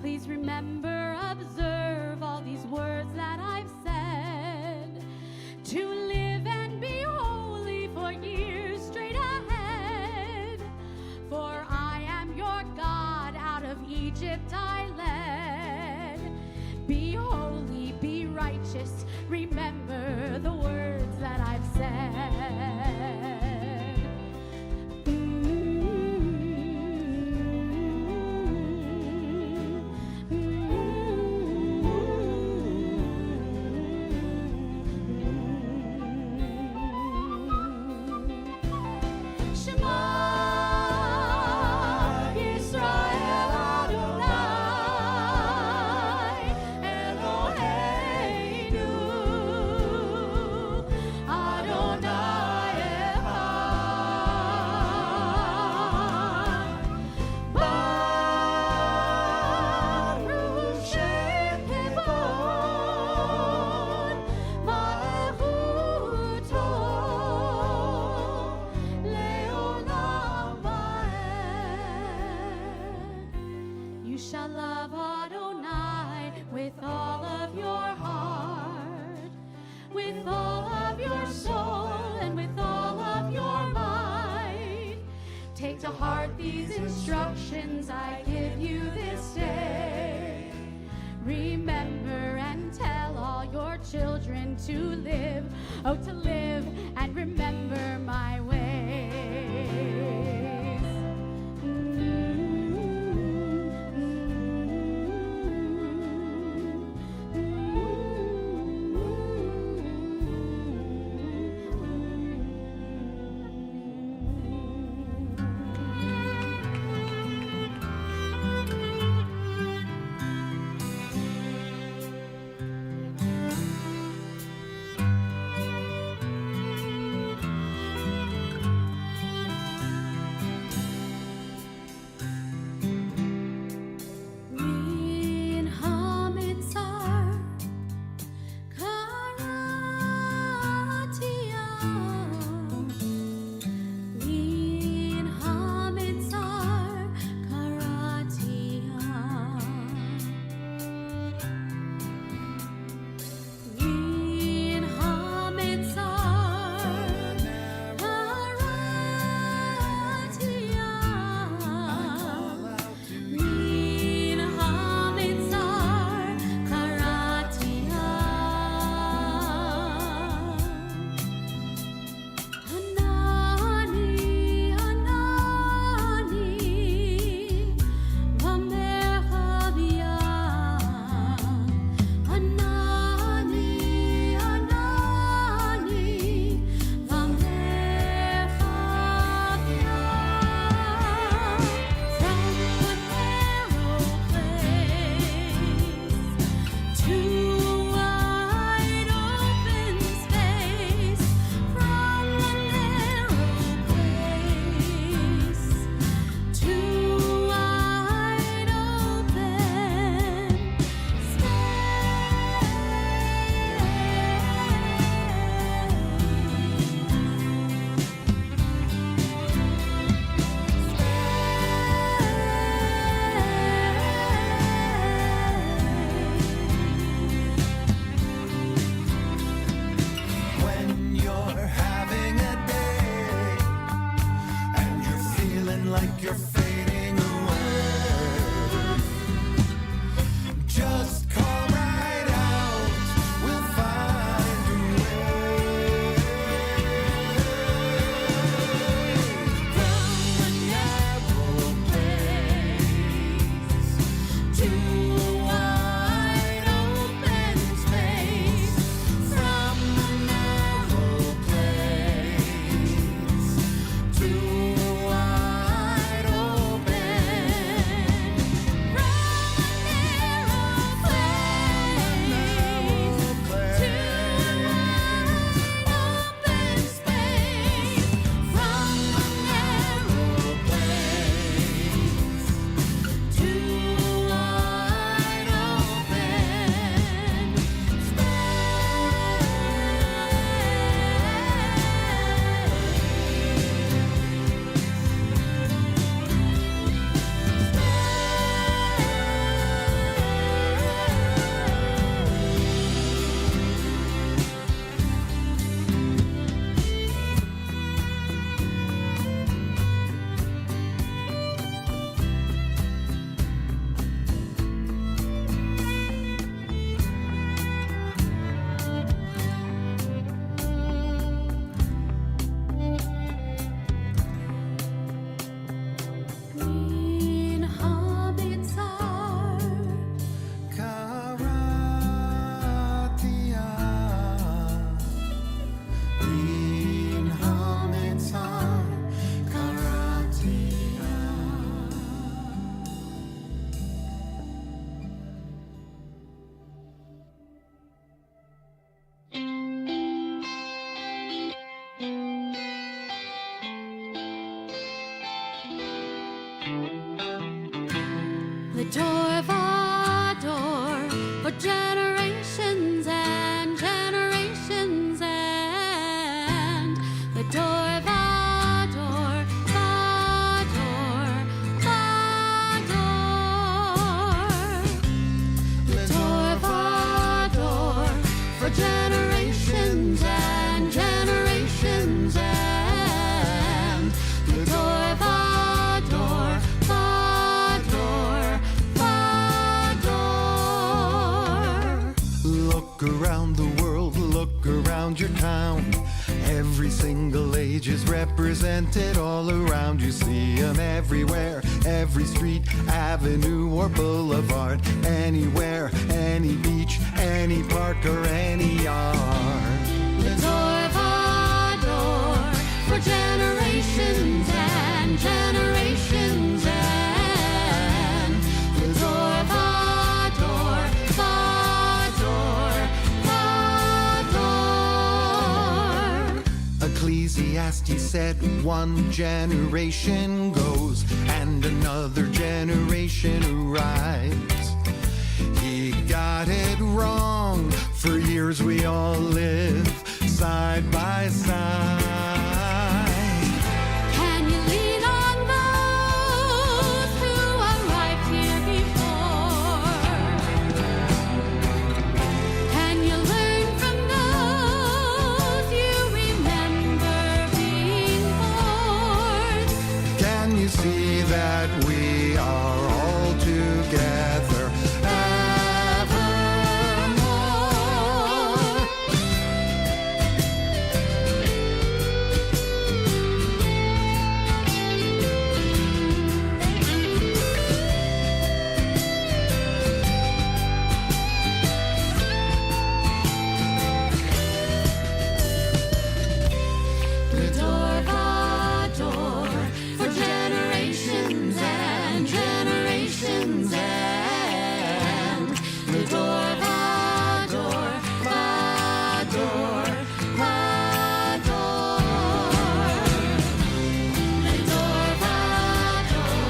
Please remember, observe all these words that I've said, to live and be holy for years straight ahead. For I am your God, out of Egypt I led. Be holy, be righteous, remember the words that I've said. Shall love Adonai with all of your heart, with all of your soul, and with all of your might. Take to heart these instructions I give you this day. Remember and tell all your children to live, oh, to live and remember my ways. for generations and generations, and Vador, Vador, Vador, Vador. Look around the world, look around your town. Every single age is represented all around. You see them everywhere, every street, avenue or boulevard. Anywhere, any beach, any park or any yard. Vador, Vador, for generations and generations, and Vador, Vador, Vador, Vador. Ecclesiastes said one generation goes and another generation arrives. He got it wrong. For years we all live side by side. Can you lean on those who arrived here before? Can you learn from those you remember being born? Can you see that we are all together evermore? Vador, Vador, for generations and generations, and Vador, Vador, Vador, Vador. Vador, Vador,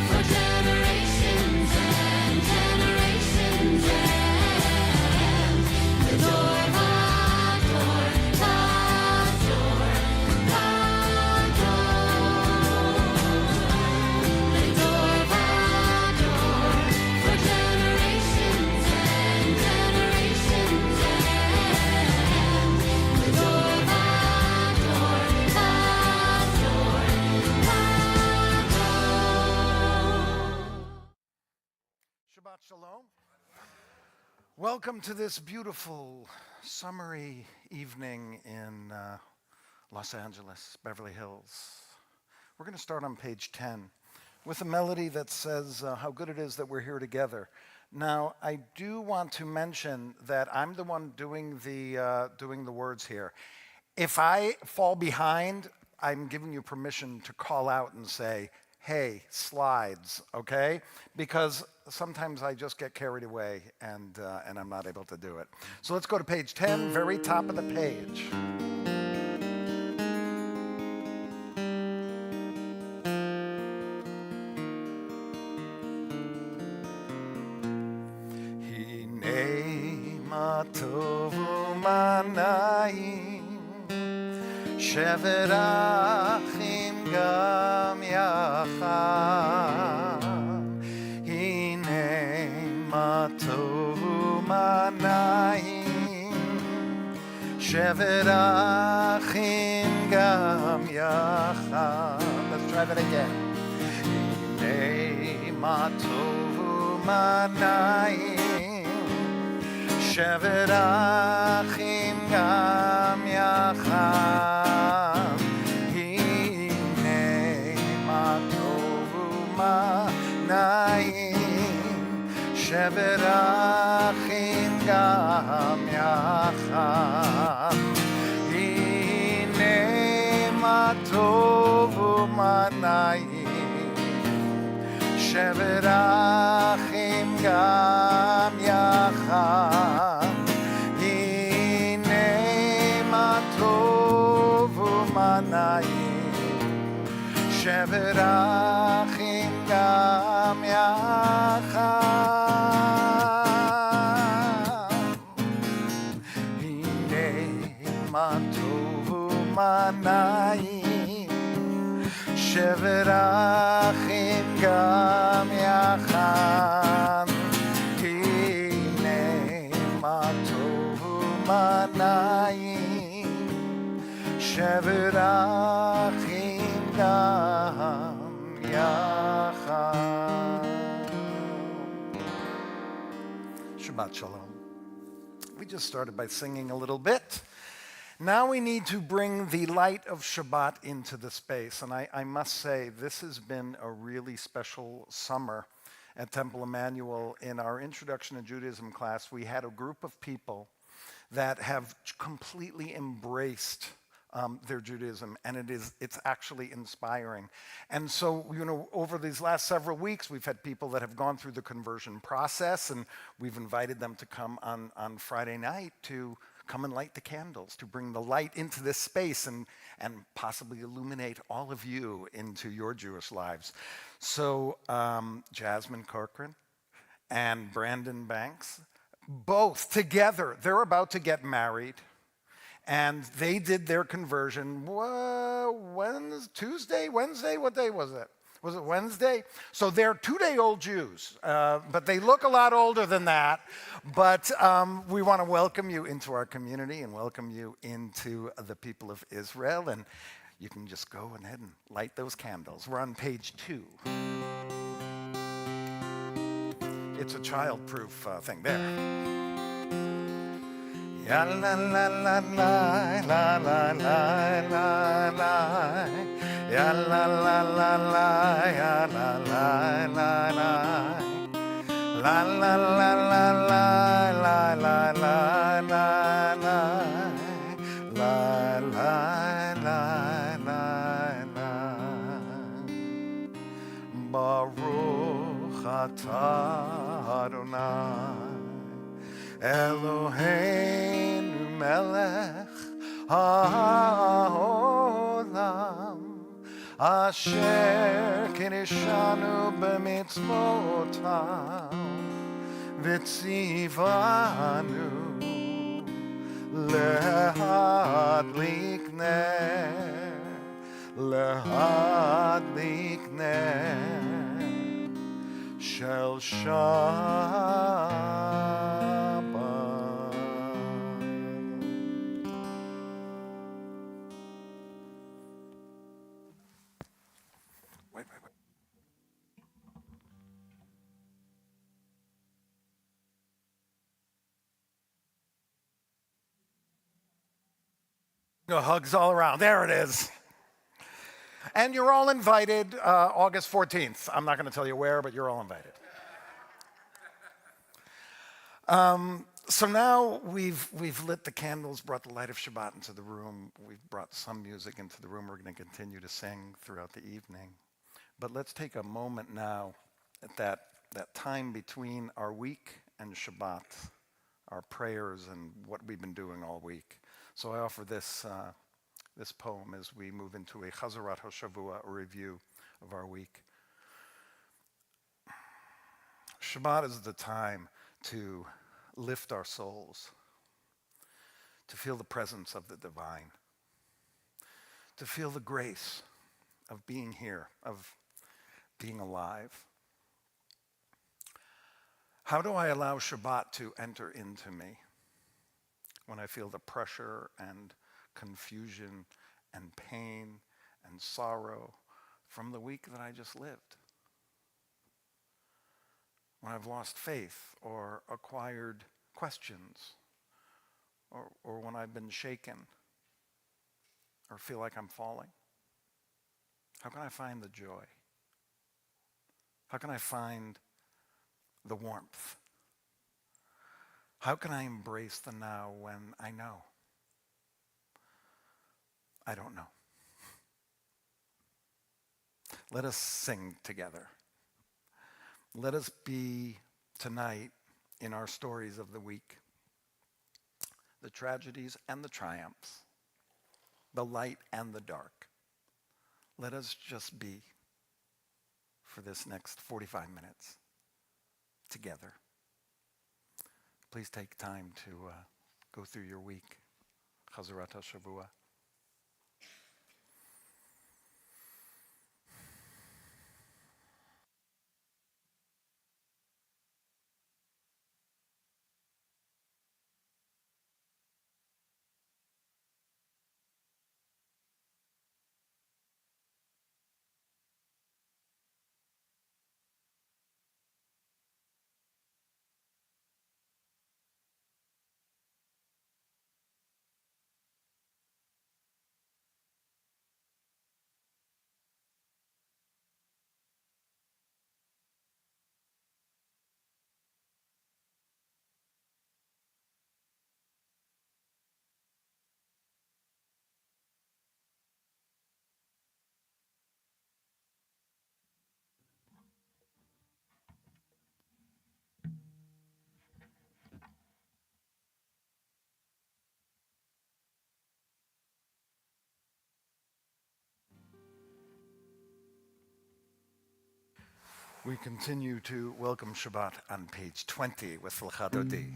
for generations and generations, and Vador, Vador, Vador, Vador. Vador, Vador, for generations and generations, and Vador, Vador, Vador. Shabbat Shalom. Welcome to this beautiful summery evening in Los Angeles, Beverly Hills. We're going to start on page 10 with a melody that says how good it is that we're here together. Now, I do want to mention that I'm the one doing the words here. If I fall behind, I'm giving you permission to call out and say, hey, slides, okay? Because sometimes I just get carried away and I'm not able to do it. So let's go to page 10, very top of the page. Hine ma tovu manayim, shevet achim gam yachad. Hine ma tovu manayim, shevet achim gam yachad. Let's try that again. Hine ma tovu manayim, shevet achim gam yachad. Hine ma tovu manayim, shevet achim gam yachad. Hine ma tovu manayim, shevet achim gam yachad. Hine ma tovu manayim, shevet achim gam yachad. Hine ma tovu manayim, shevet achim gam yachad. Hine ma tovu לשבת אחים גם יחד. Shabbat Shalom. We just started by singing a little bit. Now we need to bring the light of Shabbat into the space. And I must say, this has been a really special summer at Temple Emmanuel. In our Introduction to Judaism class, we had a group of people that have completely embraced their Judaism, and it's actually inspiring. And so, over these last several weeks, we've had people that have gone through the conversion process, and we've invited them to come on Friday night to come and light the candles, to bring the light into this space and possibly illuminate all of you into your Jewish lives. So Jasmine Corcoran and Brandon Banks, both together, they're about to get married. And they did their conversion, Tuesday, Wednesday, what day was it? Was it Wednesday? So they're 2-day-old Jews, but they look a lot older than that. But we want to welcome you into our community and welcome you into the people of Israel. And you can just go ahead and light those candles. We're on page 2. It's a child-proof thing. There. Ya la la la la la la la la la. Ya la la la la ya la la la la. La la la la la la la la la la. La la la la la. Baruch atah Adonai Eloheinu melech haolam asher kinishanu b'mitzvotav v'tzivanu lehadlik ner shel Shabbat. Wait. No, hugs all around. There it is. And you're all invited August 14th. I'm not going to tell you where, but you're all invited. So now we've lit the candles, brought the light of Shabbat into the room. We've brought some music into the room. We're going to continue to sing throughout the evening. But let's take a moment now at that time between our week and Shabbat, our prayers and what we've been doing all week. So I offer this poem as we move into a Chazarat HaShavua, a review of our week. Shabbat is the time to lift our souls, to feel the presence of the divine, to feel the grace of being here, of being alive. How do I allow Shabbat to enter into me when I feel the pressure and confusion and pain and sorrow from the week that I just lived? When I've lost faith or acquired questions, or when I've been shaken or feel like I'm falling? How can I find the joy? How can I find the warmth? How can I embrace the now when I know? I don't know. Let us sing together. Let us be tonight in our stories of the week, the tragedies and the triumphs, the light and the dark. Let us just be for this next 45 minutes together. Please take time to go through your week. Chazarat HaShavua. We continue to welcome Shabbat on page 20 with Lecha Dodi.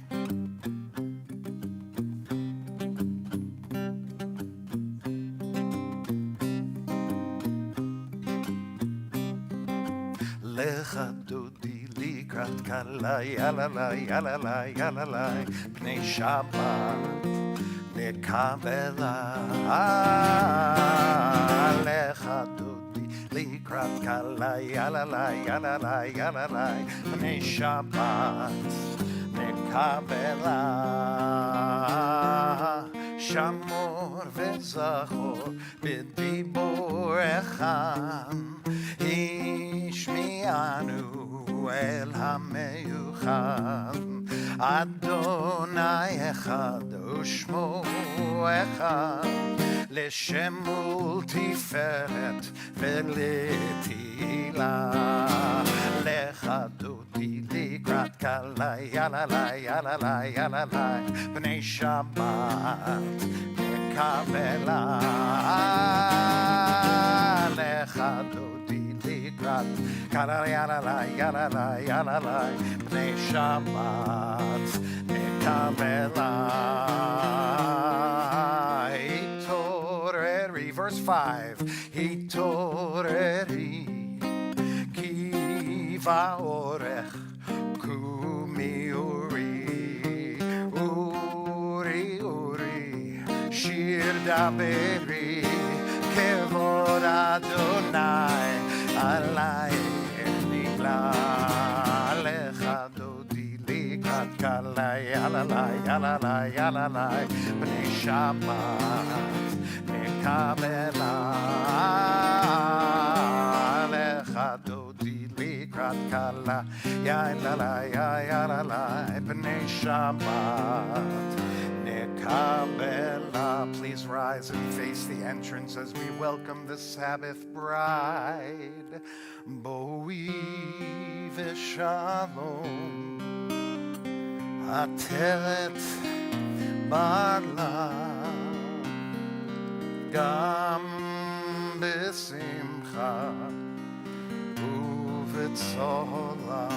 Lecha Dodi likrat kala yalala yalala yalala bnei Shabbat nekavela Lecha Dodi likrat kala yalala yalala yalala bnei Shabbat nekavela Shamor vezachor b'dibor echad Ishmi'anu el hameyuchad Adonai echad u'shmo echad L'shemu tiferet ve'letila Lecha Dodi likrat kalai yalalai yalalai yalalai B'nei Shabbat nekavela Lecha Dodi likrat kalai yalalai yalalai yalalai B'nei Shabbat nekavela Hitoreri, verse 5 Hitoreri ki va'orech kumi uri uri uri shir daberi kevod Adonai alai nigla Lecha Dodi likrat kalai yalalai yalalai yalalai b'nei Shabbat nekavela Lecha Dodi likrat kalai yalalai yalalai b'nei Shabbat nekavela. Please rise and face the entrance as we welcome the Sabbath bride. Boi v'shalom ateret bala gam b'simcha u'v'tzola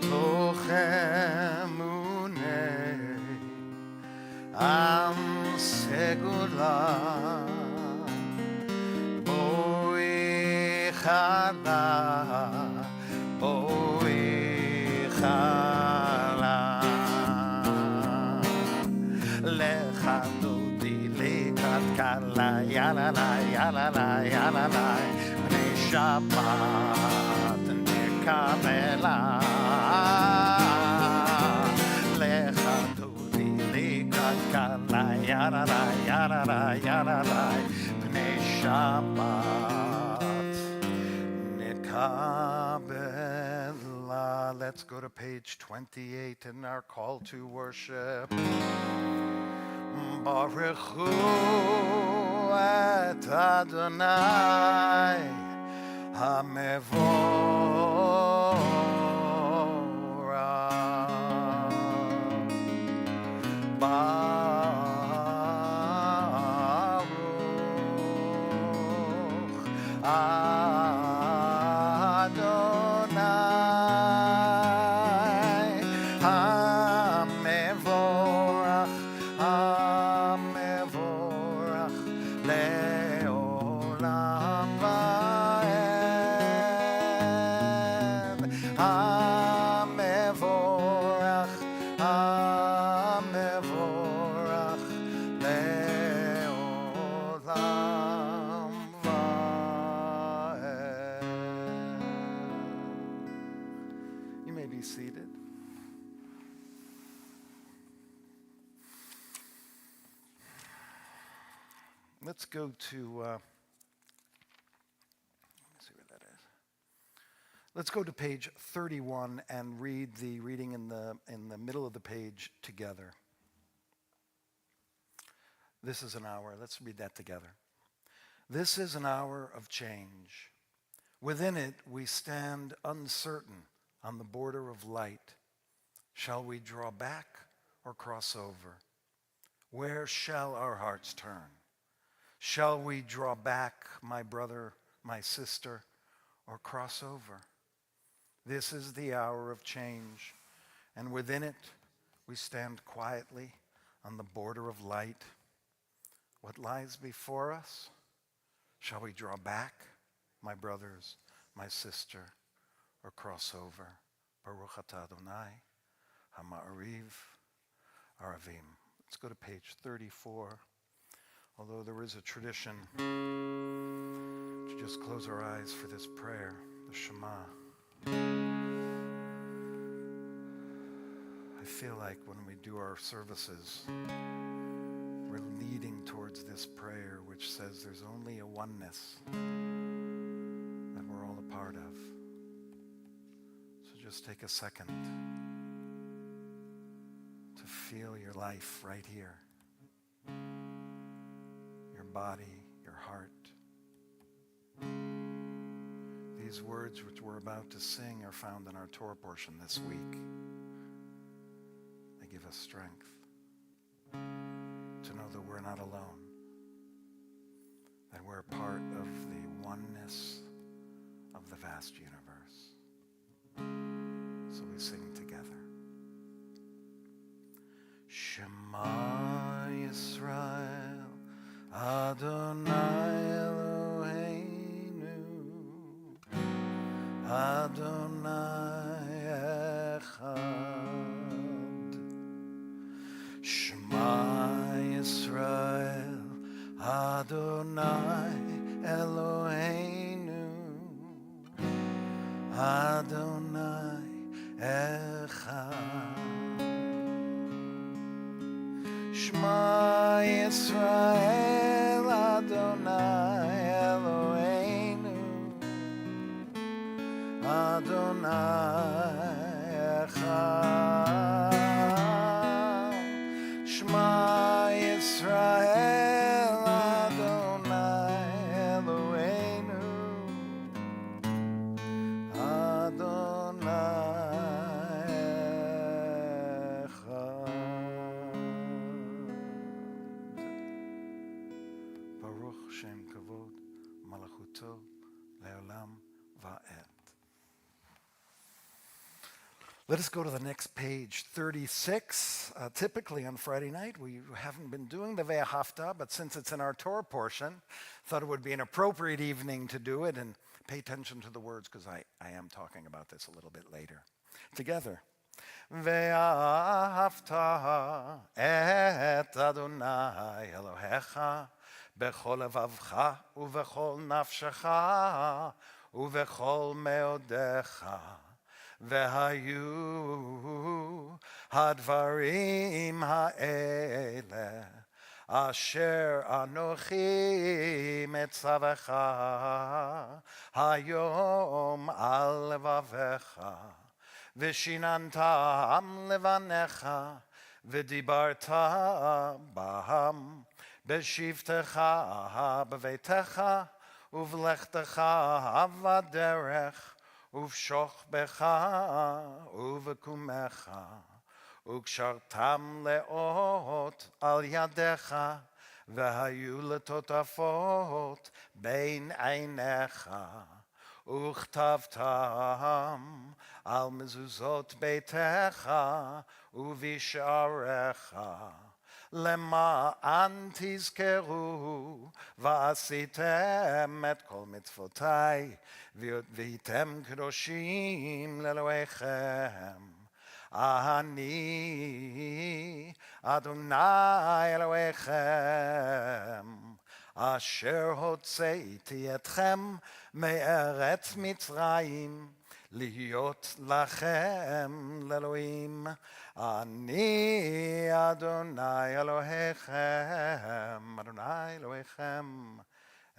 toch emunei am segula boi chala Lecha Dodi likrat kalai yalalai yalalai yalalai b'nei Shabbat nekavela Lecha Dodi likrat kalai yalalai yalalai yalalai b'nei Shabbat nekavela. Let's go to page 28 in our call to worship. Baruch hu et Adonai hamevorach Baruch Adonai hamevorach hamevorach le'olam va'ed hamevorach hamevorach le'olam va'ed. You may be seated. Let's go to, let me see where that is. Let's go to page 31 and read the reading in the middle of the page together. This is an hour. Let's read that together. This is an hour of change. Within it, we stand uncertain on the border of light. Shall we draw back or cross over? Where shall our hearts turn? Shall we draw back, my brother, my sister, or cross over. This is the hour of change, and within it we stand quietly on the border of light. What lies before us? Shall we draw back, my brothers, my sister, or cross over? Baruch atah Adonai, ha'ma'ariv aravim. Let's go to page 34. Although there is a tradition to just close our eyes for this prayer, the Shema. I feel like when we do our services, we're leading towards this prayer which says there's only a oneness that we're all a part of. So just take a second to feel your life right here. Your body, your heart. These words which we're about to sing are found in our Torah portion this week. They give us strength to know that we're not alone, that we're part of the oneness of the vast universe. So we sing together. Shema Yisrael, Adonai Eloheinu, Adonai Echad. Shema Yisrael, Adonai Eloheinu, Adonai Echad. Shema Yisrael, Adonai Eloheinu, Adonai Echad. Shema Yisrael, Adonai Eloheinu, Adonai Echad. Baruch Shem Kavod Malachuto Leolam Va'ed. Let us go to the next page, 36. Typically on Friday night, we haven't been doing the Ve'ahavta, but since it's in our Torah portion, thought it would be an appropriate evening to do it, and pay attention to the words because I am talking about this a little bit later. Together. Ve'ahavta et Adonai Elohecha bechol levavcha uvechol nafshecha uvechol meodecha. Vehayu hadvarim ha'ele asher anochi metzavecha hayom al levavecha v'shinantam levanecha v'dibarta baham b'shivtecha b'veitecha uvlechtecha avaderech uvshochbecha uvekumecha ukshartam leot al yadecha vehayu letotafot bein einecha uchtavtam al mezuzot beitecha uvisharecha למען תזכרו ועשיתם את כל מצוותיי והייתם קדושים לאלוהיכם. אני אדוני אלוהיכם אשר הוצאתי אתכם מארץ מצרים להיות לכם לאלוהים. אני אדוני אלוהיכם, אדוני אלוהיכם,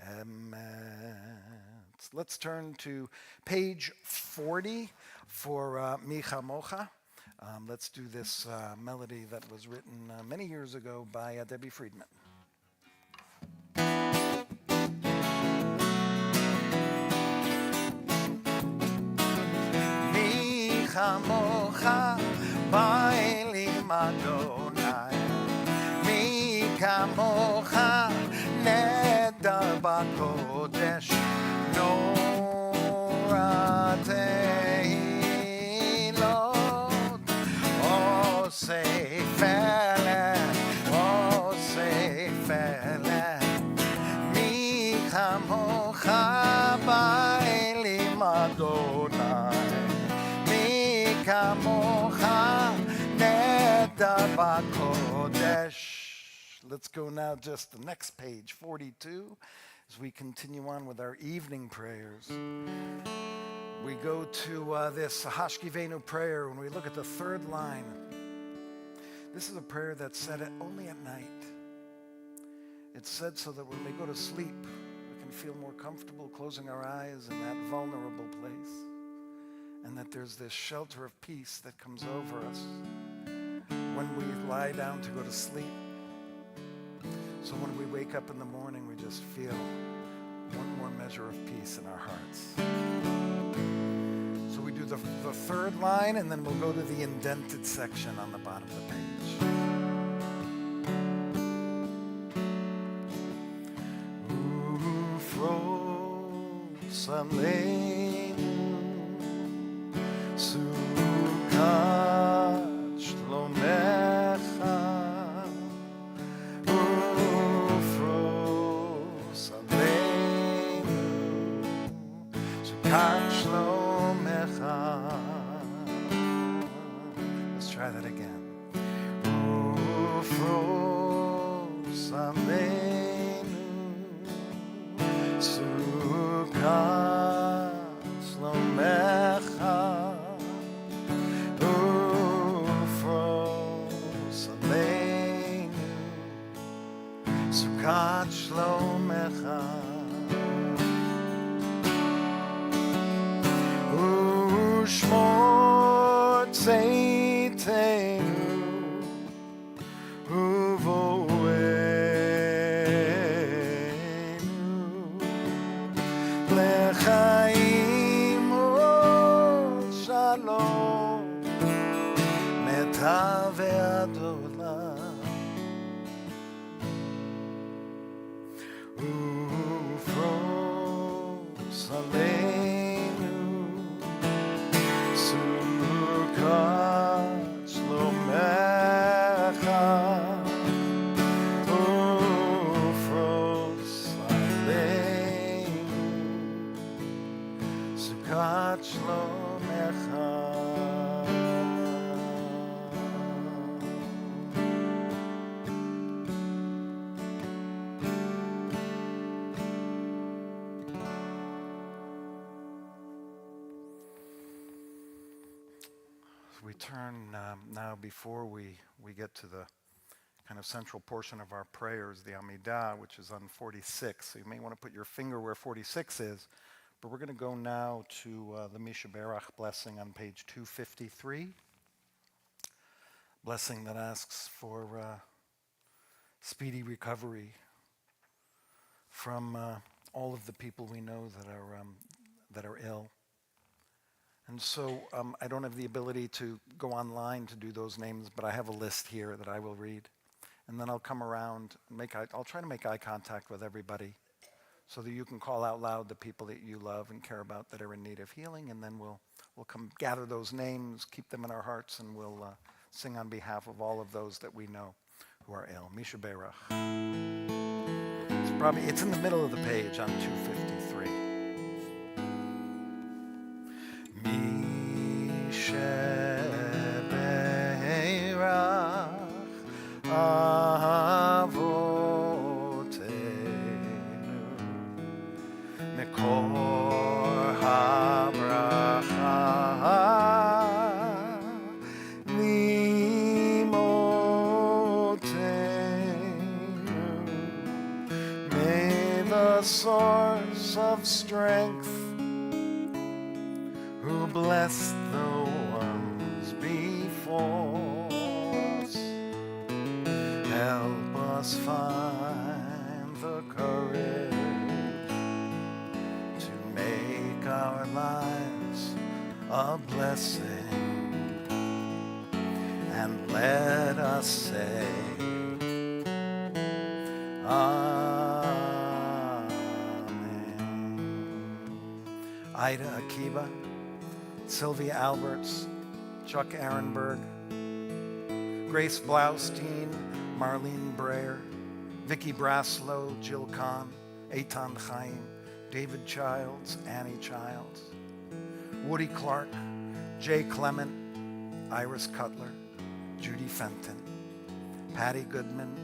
אמת. Let's turn to page 40 for Micha Mocha. Let's do this melody that was written many years ago by Debbie Friedman. Micha Mocha Bailim Adonai, mi kamocha nedar bakodesh, no kamocha nedar b'kodesh. Let's go now just the next page, 42, as we continue on with our evening prayers. We go to this Hashkivenu prayer when we look at the third line. This is a prayer that's said only at night. It's said so that when we go to sleep, we can feel more comfortable closing our eyes in that vulnerable place, and that there's this shelter of peace that comes over us when we lie down to go to sleep. So when we wake up in the morning, we just feel one more measure of peace in our hearts. So we do the third line, and then we'll go to the indented section on the bottom of the page. Ufros aleinu sukat shlomecha. Ufros aleinu sukat shlomecha. Let's try that again. Ufros aleinu sukat shlomecha. Ufros aleinu sukat shlomecha. Ushmor tzeitenu uvoenu lechaim shalom metave adolam. Ufros aleinu sukat shlomecha. Ufros aleinu sukat shlomecha. We turn now, before we get to the kind of central portion of our prayers, the Amidah, which is on 46. So you may want to put your finger where 46 is, but we're going to go now to the Misha Berach blessing on page 253. Blessing that asks for speedy recovery from all of the people we know that are ill. And so I don't have the ability to go online to do those names, but I have a list here that I will read. And then I'll come around, I'll try to make eye contact with everybody so that you can call out loud the people that you love and care about that are in need of healing. And then we'll come gather those names, keep them in our hearts, and we'll sing on behalf of all of those that we know who are ill. Misha Berach. It's in the middle of the page on 253. Source of strength, who blessed the ones before us, help us find the courage to make our lives a blessing, and let us say, Ida Akiba, Sylvia Alberts, Chuck Ehrenberg, Grace Blaustein, Marlene Breyer, Vicky Braslow, Jill Kahn, Eitan Chaim, David Childs, Annie Childs, Woody Clark, Jay Clement, Iris Cutler, Judy Fenton, Patty Goodman,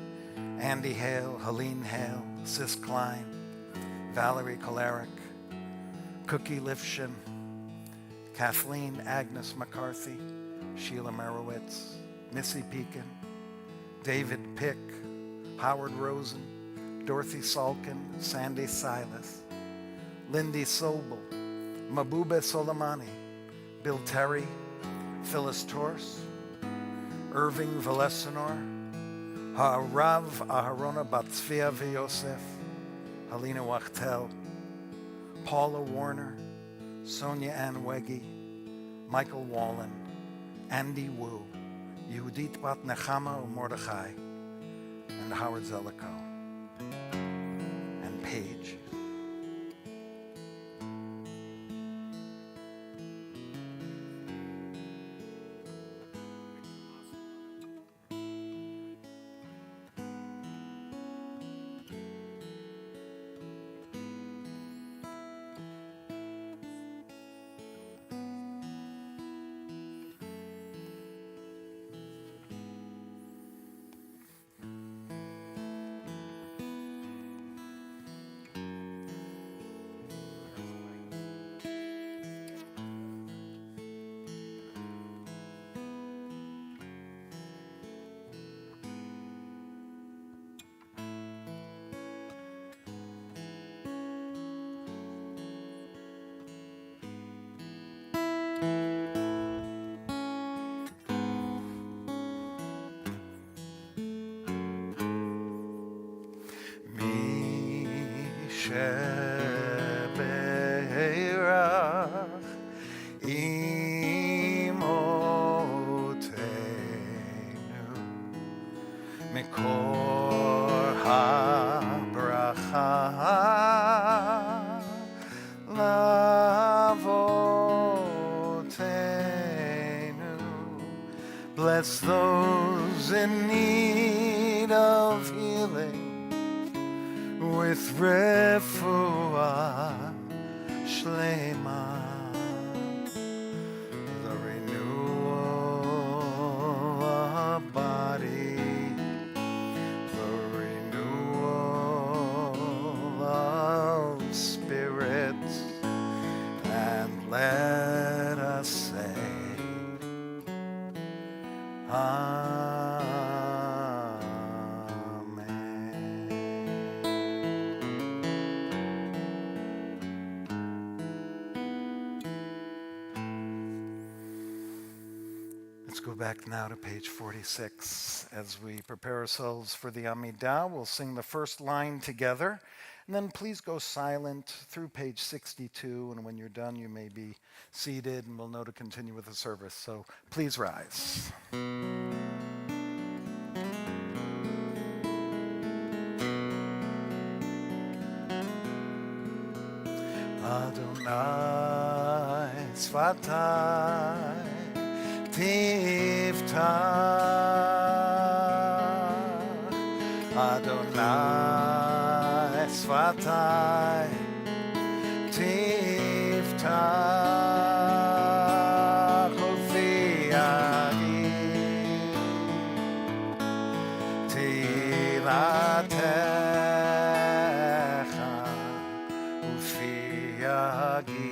Andy Hale, Helene Hale, Sis Klein, Valerie Kolaric, Cookie Lifshin, Kathleen Agnes McCarthy, Sheila Merowitz, Missy Pekin, David Pick, Howard Rosen, Dorothy Salkin, Sandy Silas, Lindy Sobel, Mabube Soleimani, Bill Terry, Phyllis Torse, Irving Valesinor, Harav Aharona Batzvia Yosef, Helena Wachtel, Paula Warner, Sonia Ann Wegge, Michael Wallen, Andy Wu, Yehudit Bat Nechama Mordechai, and Howard Zellico, and Paige. Shebeirach imotenu mikor habracha lavotenu. Bless those in need of healing with refuah shlema, the renewal of body, the renewal of spirit, and let us say, Let's go back now to page 46. As we prepare ourselves for the Amidah, we'll sing the first line together, and then please go silent through page 62, and when you're done, you may be seated, and we'll know to continue with the service. So please rise. Adonai Svatai Tiftach, Adonai Svatai Tiftach, Hofiagi Tilatecha, Hofiagi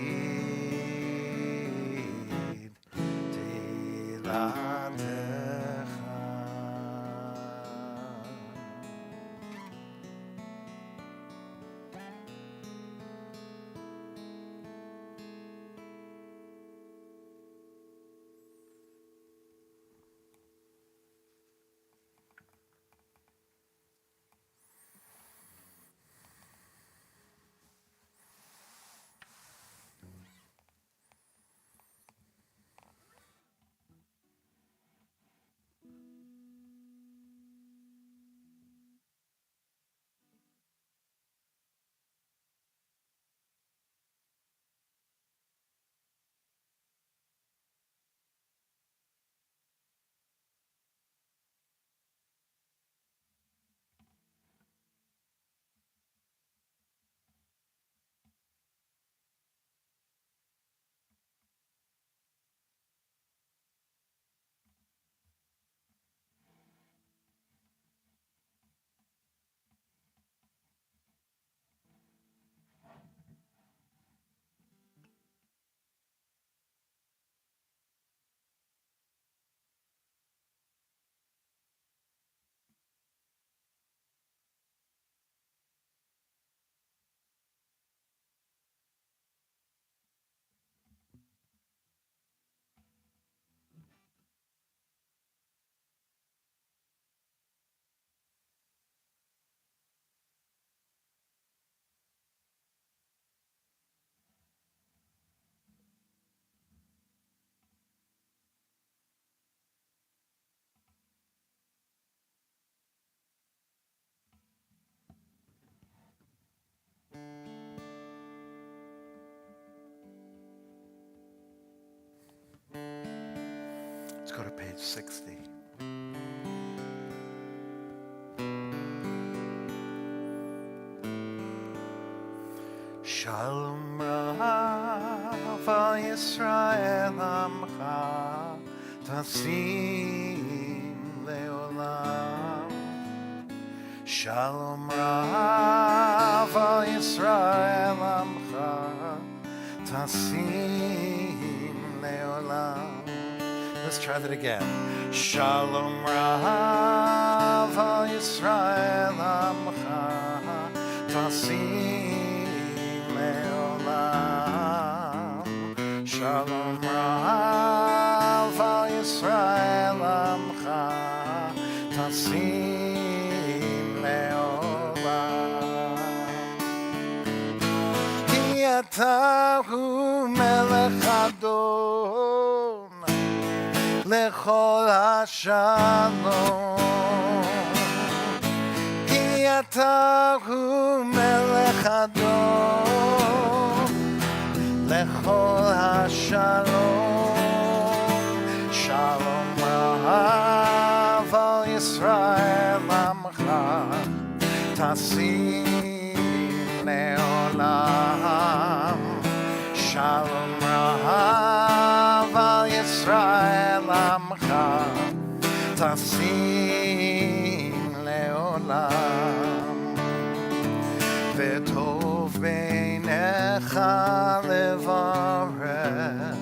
go to page 60. Shalom Rav al Yisrael Amcha Tasim Leolam. Shalom Rav al Yisrael Amcha Tasim Leolam. Let's try that again. Shalom Rav al Yisrael Amcha Tasim Shalom Rav al Yisrael Amcha Tasim Leolam. Ki ata hu melech adon lechol hashalom. Ki ata hu melech adon lechol hashalom. Shalom Rav al Yisrael Amcha Tasim Leolam. Shalom Rav al Yisrael Amcha Tasim Leolam. V'tov beinecha levarech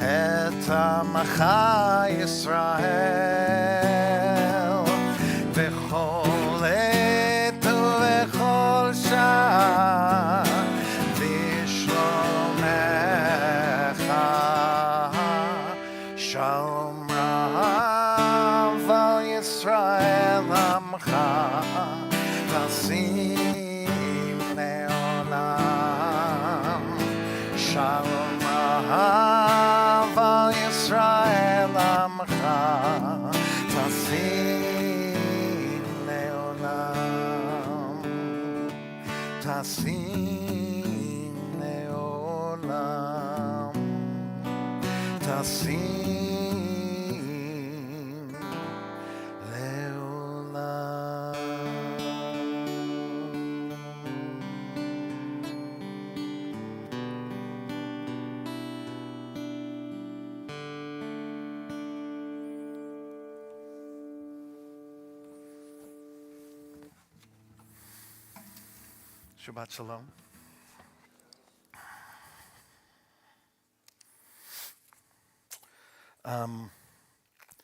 et amacha Yisrael v'chol et v'chol shah v'shlomecha. Shalom Rav al Yisrael Amcha Tasim Leolam. Shalom Rav al Yisrael Amcha Tasim Leolam. Tasim Leolam. Tasim Shabbat Shalom.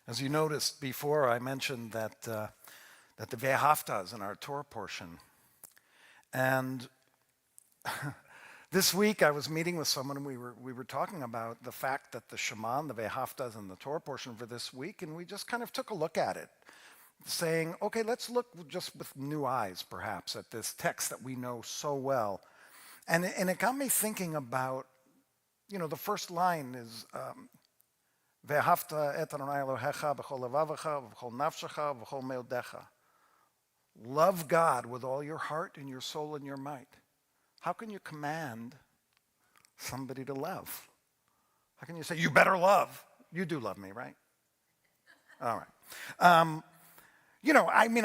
As you noticed before, I mentioned that the Ve'ahavta is in our Torah portion. And this week I was meeting with someone and we were talking about the fact that the Shema and the Ve'ahavta is in the Torah portion for this week, and we just kind of took a look at it, saying, okay, let's look just with new eyes, perhaps, at this text that we know so well. And it got me thinking about, the first line is, Ve'ahavta et Adonai Elohecha b'chol levavecha v'chol nafshecha v'chol meodecha. Love God with all your heart and your soul and your might. How can you command somebody to love? How can you say, you better love? You do love me, right? All right. I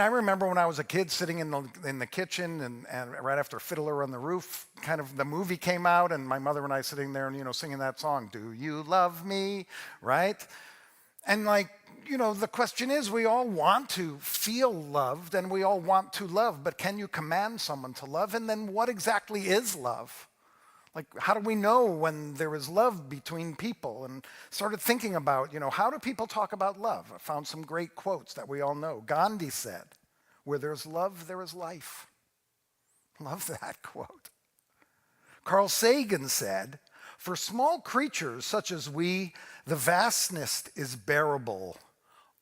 remember when I was a kid sitting in the kitchen and right after Fiddler on the Roof, kind of the movie came out, and my mother and I sitting there and, singing that song, Do You Love Me, right? And the question is, we all want to feel loved and we all want to love, but can you command someone to love? And then what exactly is love? How do we know when there is love between people? And started thinking about, how do people talk about love? I found some great quotes that we all know. Gandhi said, where there's love, there is life. Love that quote. Carl Sagan said, for small creatures such as we, the vastness is bearable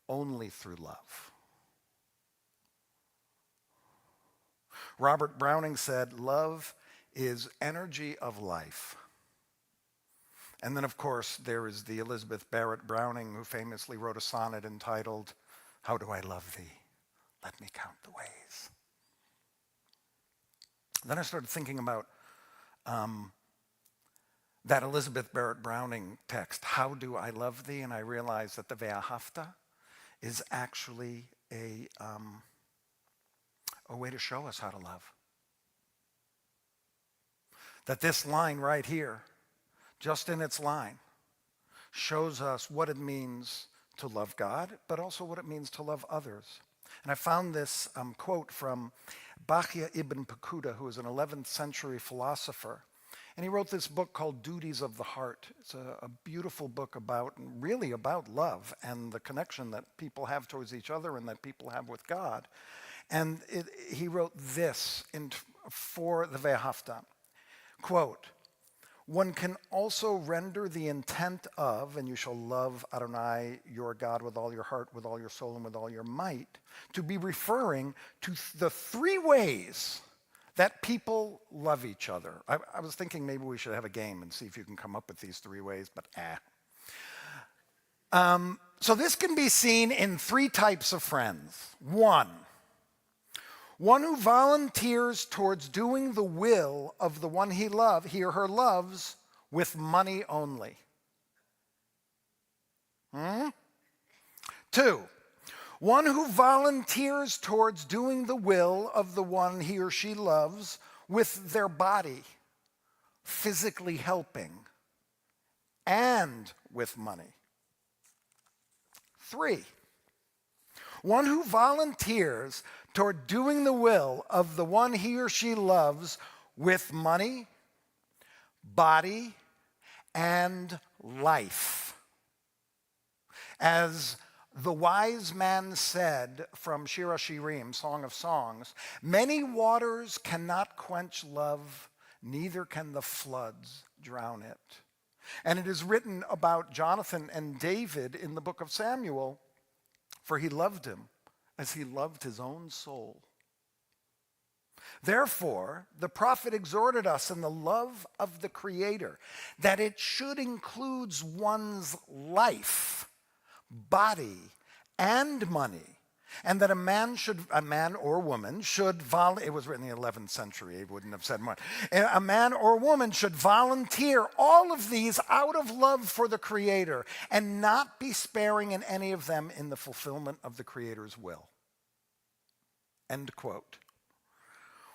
only through love. Robert Browning said, love is energy of life. And then, of course, there is the Elizabeth Barrett Browning, who famously wrote a sonnet entitled, How Do I Love Thee? Let me count the ways. Then I started thinking about that Elizabeth Barrett Browning text, "How do I love thee?" And I realized that the Ve'ahavta is actually a way to show us how to love. That this line right here, just in its line, shows us what it means to love God, but also what it means to love others. And I found this quote from Bachya ibn Pakuda, who was an 11th century philosopher. And he wrote this book called Duties of the Heart. It's a beautiful book really about love and the connection that people have towards each other and that people have with God. And he wrote this for the Ve'ahavta, quote, "One can also render the intent of, and you shall love Adonai your God with all your heart, with all your soul, and with all your might, to be referring to the three ways that people love each other." I was thinking maybe we should have a game and see if you can come up with these three ways, but So this can be seen in three types of friends. One who volunteers towards doing the will of the one he or her loves with money only. 2, one who volunteers towards doing the will of the one he or she loves with their body, physically helping, and with money. 3, one who volunteers toward doing the will of the one he or she loves with money, body, and life. As the wise man said from Shir HaShirim, Song of Songs, "Many waters cannot quench love, neither can the floods drown it." And it is written about Jonathan and David in the book of Samuel, "For he loved him as he loved his own soul." Therefore, the prophet exhorted us in the love of the Creator that it should include one's life, body, and money, and that a man or woman should it was written in the 11th century, it wouldn't have said more. A man or woman should volunteer all of these out of love for the Creator and not be sparing in any of them in the fulfillment of the Creator's will. End quote.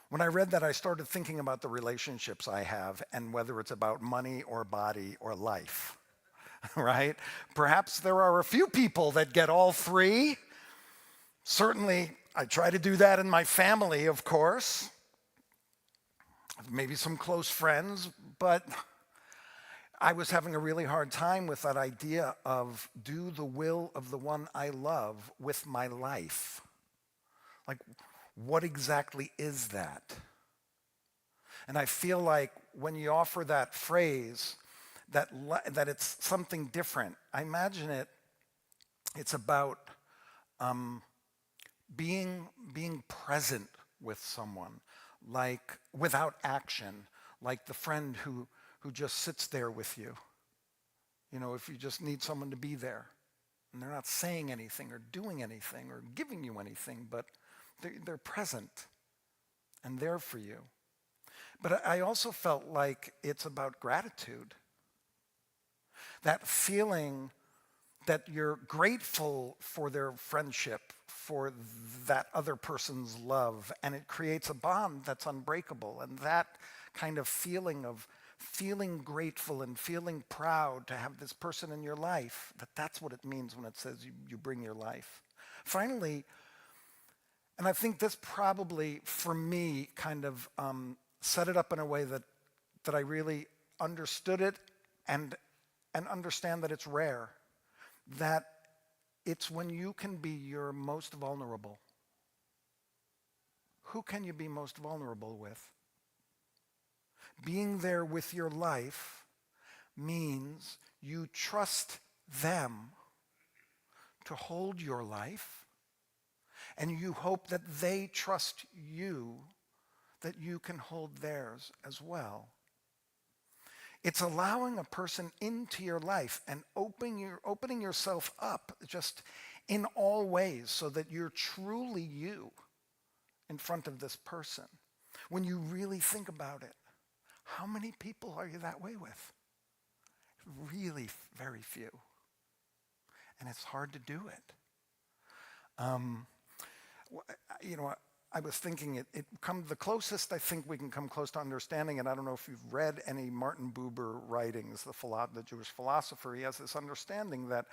When I read that, I started thinking about the relationships I have and whether it's about money or body or life, right? Perhaps there are a few people that get all three. Certainly, I try to do that in my family, of course. Maybe some close friends, but I was having a really hard time with that idea of do the will of the one I love with my life. Like, what exactly is that? And I feel like when you offer that phrase, that it's something different. I imagine it's about being present with someone, like without action, like the friend who just sits there with you. You know, if you just need someone to be there, and they're not saying anything or doing anything or giving you anything, but they're present and there for you. But I also felt like it's about gratitude. That feeling that you're grateful for their friendship, for that other person's love, and it creates a bond that's unbreakable. And that kind of feeling of feeling grateful and feeling proud to have this person in your life, that's what it means when it says you bring your life. Finally, and I think this probably, for me, kind of set it up in a way that I really understood it and understand that it's rare. That it's when you can be your most vulnerable. Who can you be most vulnerable with? Being there with your life means you trust them to hold your life, and you hope that they trust you, that you can hold theirs as well. It's allowing a person into your life and opening yourself up just in all ways so that you're truly you in front of this person. When you really think about it, how many people are you that way with? Really very few. And it's hard to do it. You know, I was thinking the closest I think we can come close to understanding it. I don't know if you've read any Martin Buber writings, the Jewish philosopher. He has this understanding that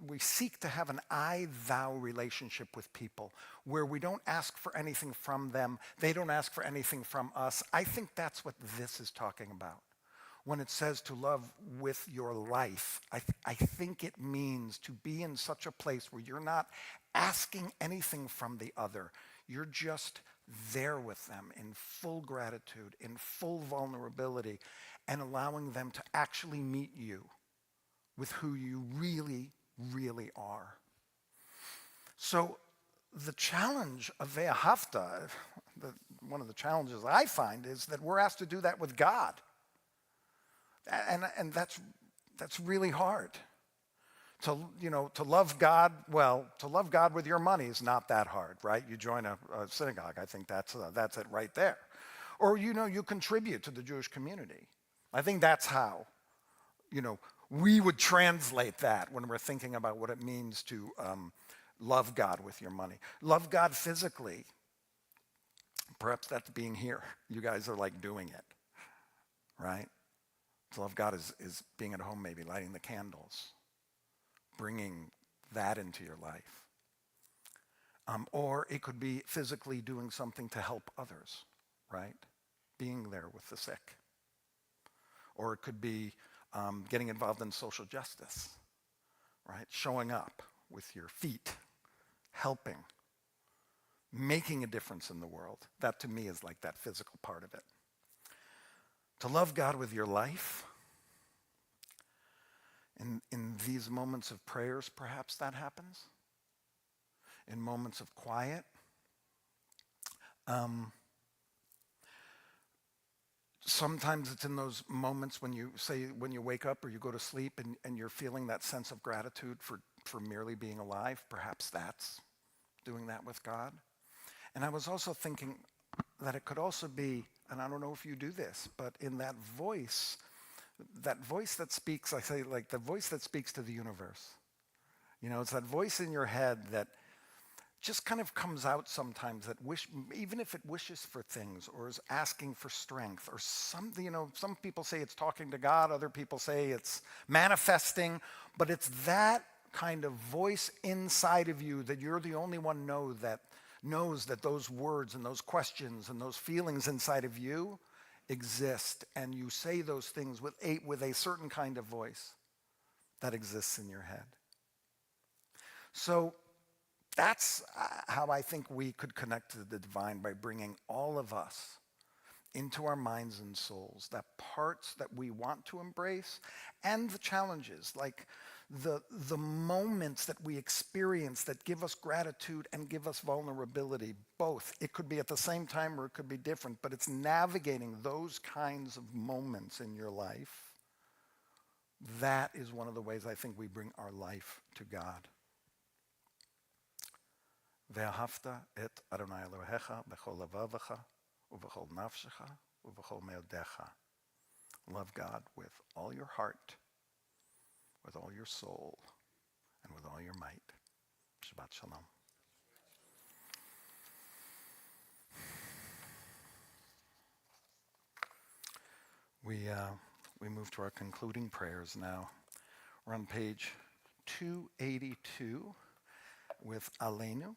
we seek to have an I-thou relationship with people where we don't ask for anything from them. They don't ask for anything from us. I think that's what this is talking about. When it says to love with your life, I think it means to be in such a place where you're not asking anything from the other. You're just there with them in full gratitude, in full vulnerability, and allowing them to actually meet you with who you really, really are. So the challenge of Ve'ahavta, one of the challenges I find is that we're asked to do that with God. And that's really hard. To love God, to love God with your money is not that hard, right? You join a synagogue, I think that's it right there. Or, you contribute to the Jewish community. I think that's how, we would translate that when we're thinking about what it means to love God with your money. Love God physically. Perhaps that's being here. You guys are like doing it, right? To love God is being at home, maybe lighting the candles, bringing that into your life. Or it could be physically doing something to help others, right? Being there with the sick. Or it could be getting involved in social justice, right? Showing up with your feet, helping, making a difference in the world. That to me is like that physical part of it. To love God with your life, in these moments of prayers, perhaps that happens. In moments of quiet. Sometimes it's in those moments when you wake up or you go to sleep and you're feeling that sense of gratitude for merely being alive. Perhaps that's doing that with God. And I was also thinking that it could also be, and I don't know if you do this, but in that voice that speaks, I say like the voice that speaks to the universe. It's that voice in your head that just kind of comes out sometimes that even if it wishes for things or is asking for strength or something, some people say it's talking to God, other people say it's manifesting, but it's that kind of voice inside of you that you're the only one knows that those words and those questions and those feelings inside of you exist, and you say those things with a certain kind of voice that exists in your head. So that's how I think we could connect to the divine, by bringing all of us into our minds and souls, that parts that we want to embrace and the challenges, like the moments that we experience that give us gratitude and give us vulnerability, both. It could be at the same time or it could be different, but it's navigating those kinds of moments in your life. That is one of the ways I think we bring our life to God. Ve'ahavta et Adonai Elohecha b'chol levavecha u'b'chol nafshecha u'b'chol me'odecha. Love God with all your heart, with all your soul, and with all your might. Shabbat shalom. We move to our concluding prayers now. We're on page 282 with Aleinu.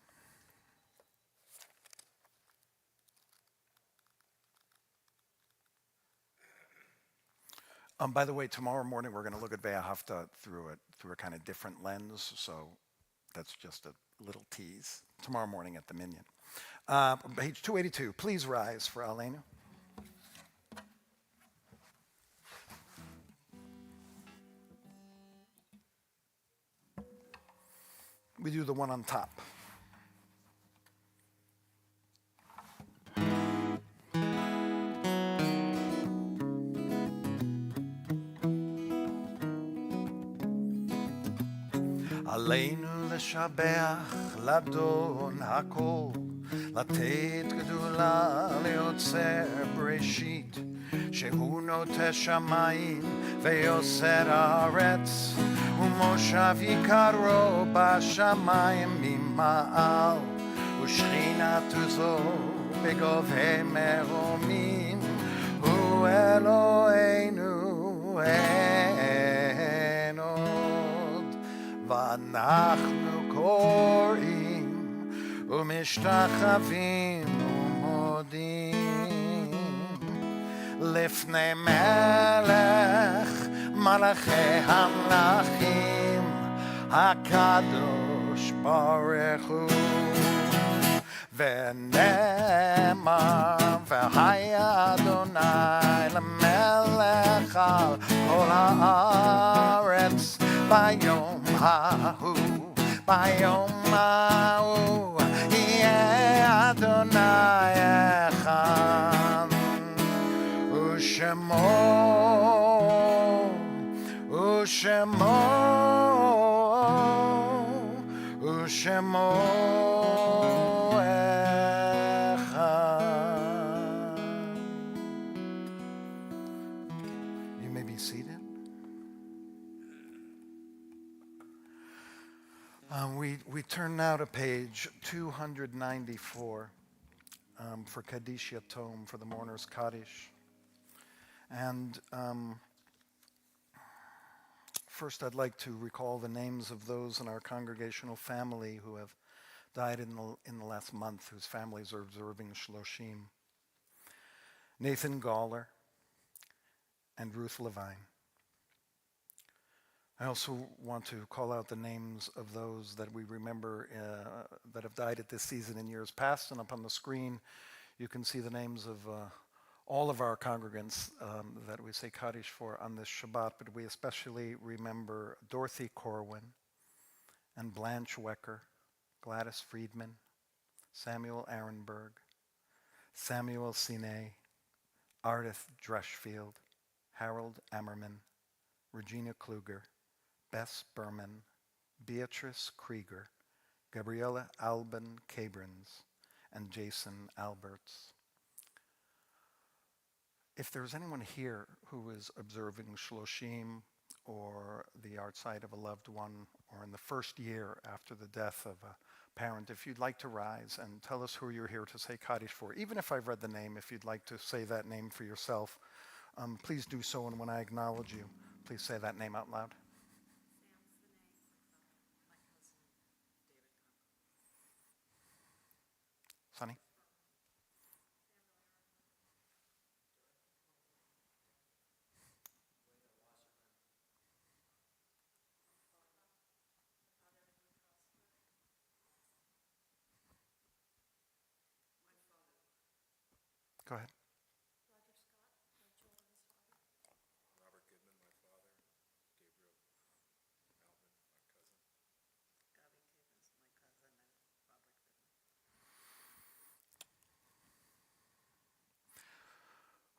By the way, tomorrow morning we're going to look at Ve'ahavta through a kind of different lens, so that's just a little tease. Tomorrow morning at the Minyan. Page 282, please rise for Aleinu. We do the one on top. עלינו לשבח לאדון הכל, לתת גדולה ליוצר בראשית, שהוא נוטה שמיים ויוסר הארץ, ומושב יקרו בשמיים ממעל, ושכינת עוזו בגובה מרומים, הוא אלוהינו אין עוד. ואנחנו קוראים ומשתחווים ומודים לפני מלך מלכי המלכים הקדוש ברוך הוא. ונאמר והיה אדוני למלך על כל הארץ ביום ההוא, ביום ההוא יהיה אדוני אחד, ושמו You may be seated. We turn now to page 294 for Kaddish Yatom, for the mourner's Kaddish. And first I'd like to recall the names of those in our congregational family who have died in the last month, whose families are observing Shloshim. Nathan Gawler and Ruth Levine. I also want to call out the names of those that we remember that have died at this season in years past, and up on the screen you can see the names of all of our congregants that we say Kaddish for on this Shabbat, but we especially remember Dorothy Corwin and Blanche Wecker, Gladys Friedman, Samuel Arenberg, Samuel Sine, Ardith Dreschfield, Harold Ammerman, Regina Kluger, Bess Berman, Beatrice Krieger, Gabriella Alban Cabrins, and Jason Alberts. If there's anyone here who is observing Shloshim or the outside of a loved one, or in the first year after the death of a parent, if you'd like to rise and tell us who you're here to say Kaddish for, even if I've read the name, if you'd like to say that name for yourself, please do so, and when I acknowledge you, please say that name out loud. Sonny? Go ahead.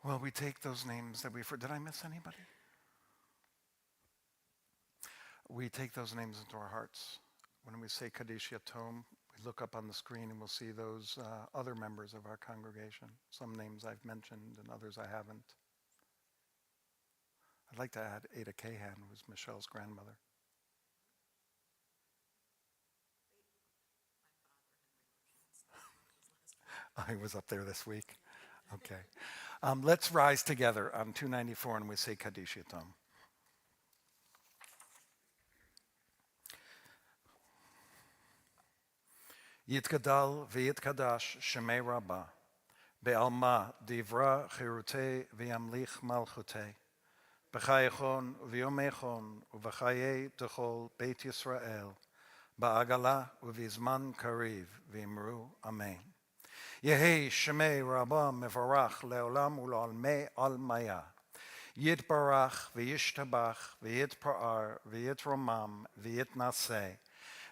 Well, we take those names that did I miss anybody? We take those names into our hearts. When we say Kaddish Yatom, we look up on the screen and we'll see those other members of our congregation. Some names I've mentioned and others I haven't. I'd like to add Ada Cahan, who was Michelle's grandmother. I was up there this week. Okay. Let's rise together on 294 and we say Kaddish Yatom. Yitgadal v'yitkadash shemei Rabbah, be'alma divra chirutei v'yamlich malchutei, b'chayechon v'yomechon u'v'chayei techol Beit Yisrael, ba'agala u'v'zman kariv v'imru Amen. Yehi shemei Rabbah mevarach le'olam u'l'almei almaya, yitbarach v'yishtabach v'yitpa'ar v'yitromam v'yitnaseh,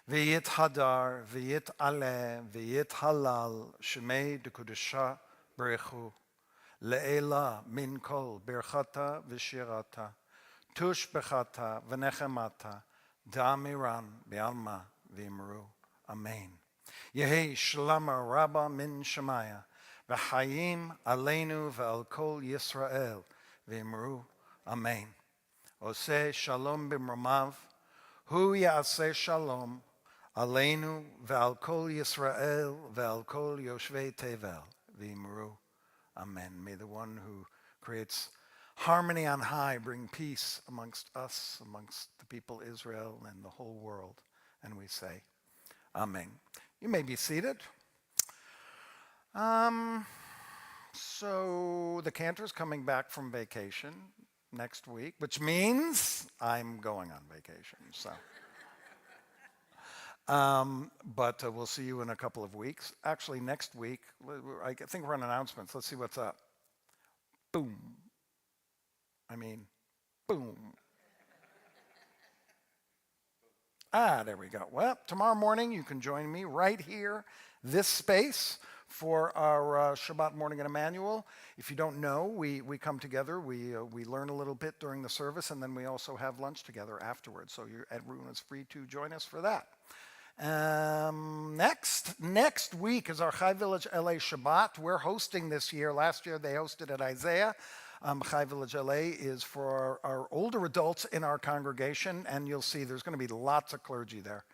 V'yit hadar, v'yit aleh, v'yit halal, shemei dekudesha berechu, le'ela min kol berchata v'shirata, tush bechata v'nechemata, da'amiran be'alma v'imru. Amen. Yehi shlama rabba min shemaya, v'chayim aleinu ve'al kol Yisrael v'imru amen. Oseh shalom b'mromav, hu ya'aseh shalom aleinu ve'al kol Yisrael ve'al kol yoshvei tevel v'imru amen. May the one who creates harmony on high bring peace amongst us, amongst the people Israel and the whole world. And we say, amen. You may be seated. So the cantor's coming back from vacation next week, which means I'm going on vacation. So, but we'll see you in a couple of weeks. Actually, next week, I think we're on announcements. Let's see what's up. Boom. Boom. There we go. Well, tomorrow morning you can join me right here, this space, for our Shabbat morning in Emmanuel. If you don't know, we come together, we learn a little bit during the service, and then we also have lunch together afterwards. So everyone is free to join us for that. Next week is our Chai Village LA Shabbat. We're hosting this year. Last year they hosted at Isaiah. Chai Village LA is for our older adults in our congregation, and you'll see there's going to be lots of clergy there.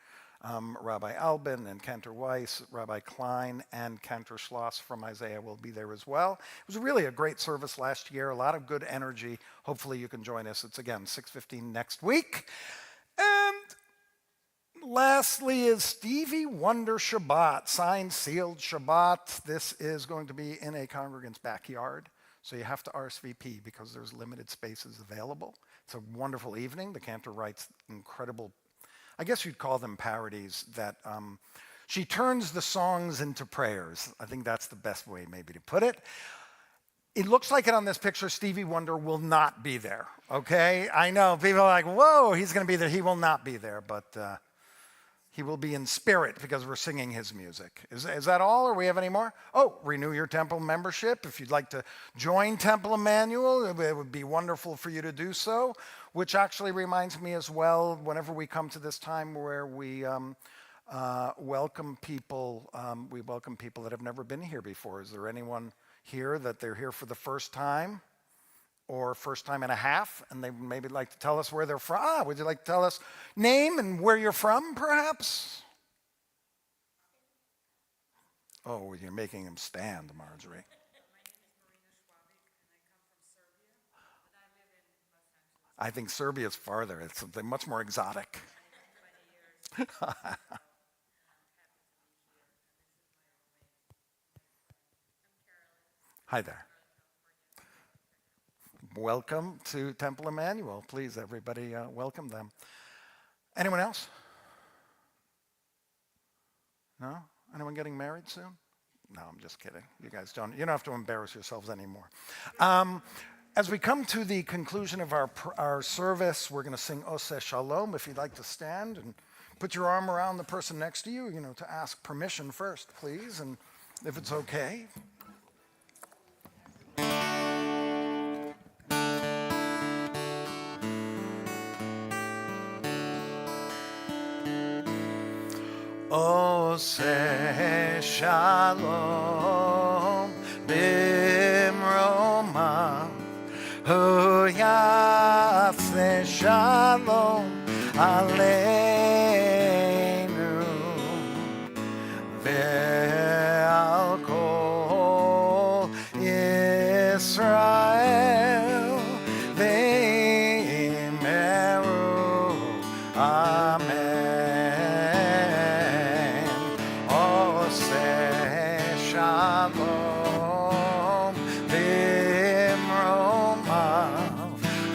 Rabbi Albin and Cantor Weiss, Rabbi Klein, and Cantor Schloss from Isaiah will be there as well. It was really a great service last year, a lot of good energy. Hopefully you can join us. It's again 6:15 next week. And lastly is Stevie Wonder Shabbat, signed, sealed Shabbat. This is going to be in a congregant's backyard. So you have to RSVP because there's limited spaces available. It's a wonderful evening. The cantor writes incredible, I guess you'd call them parodies, that she turns the songs into prayers. I think that's the best way maybe to put it. It looks like it on this picture. Stevie Wonder will not be there, okay? I know, people are like, whoa, he's going to be there. He will not be there, but he will be in spirit because we're singing his music. Is that all, or we have any more? Oh, renew your temple membership. If you'd like to join Temple Emmanuel, it would be wonderful for you to do so, which actually reminds me as well, whenever we come to this time where we welcome people that have never been here before. Is there anyone here that they're here for the first time? Or first time and a half, and they maybe like to tell us where they're from. Would you like to tell us name and where you're from, perhaps? Oh, you're making him stand, Marjorie. I think Serbia's farther. It's something much more exotic. Hi there. Welcome to Temple Emmanuel. Please, everybody, welcome them. Anyone else? No? Anyone getting married soon? No, I'm just kidding. You guys you don't have to embarrass yourselves anymore. As we come to the conclusion of our service, we're going to sing Oseh Shalom. If you'd like to stand and put your arm around the person next to you, to ask permission first, please, and if it's okay. Oseh Shalom b'mromav, hu ya'aseh Shalom aleinu ve'al kol Yisrael v'imru amen. Shalom b'mromav,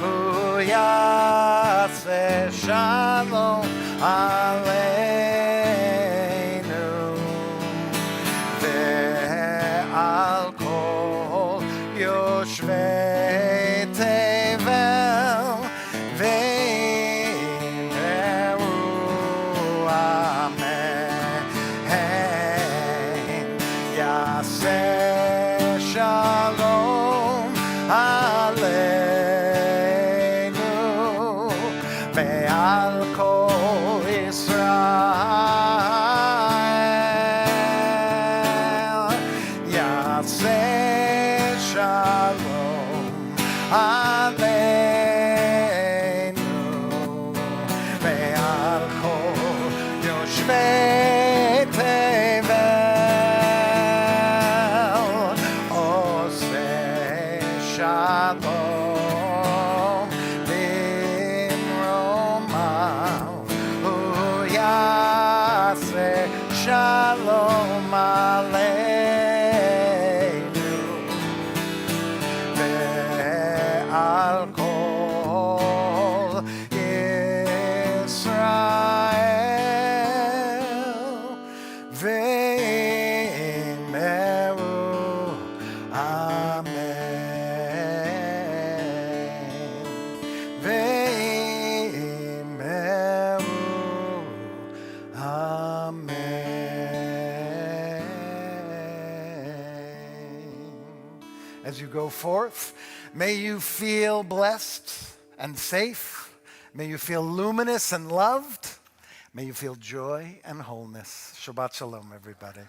hu ya'aseh Shalom ve'tevel oseh shalom bimromav hu yaseh shalom aleinu ve'al kol Yisrael ve'meru amen ve'meru amen. As you go forth, may you feel blessed and safe. May you feel luminous and loved. May you feel joy and wholeness. Shabbat shalom, everybody.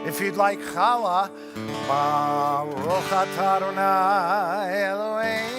If you'd like challah, Baruch atah Adonai Eloheinu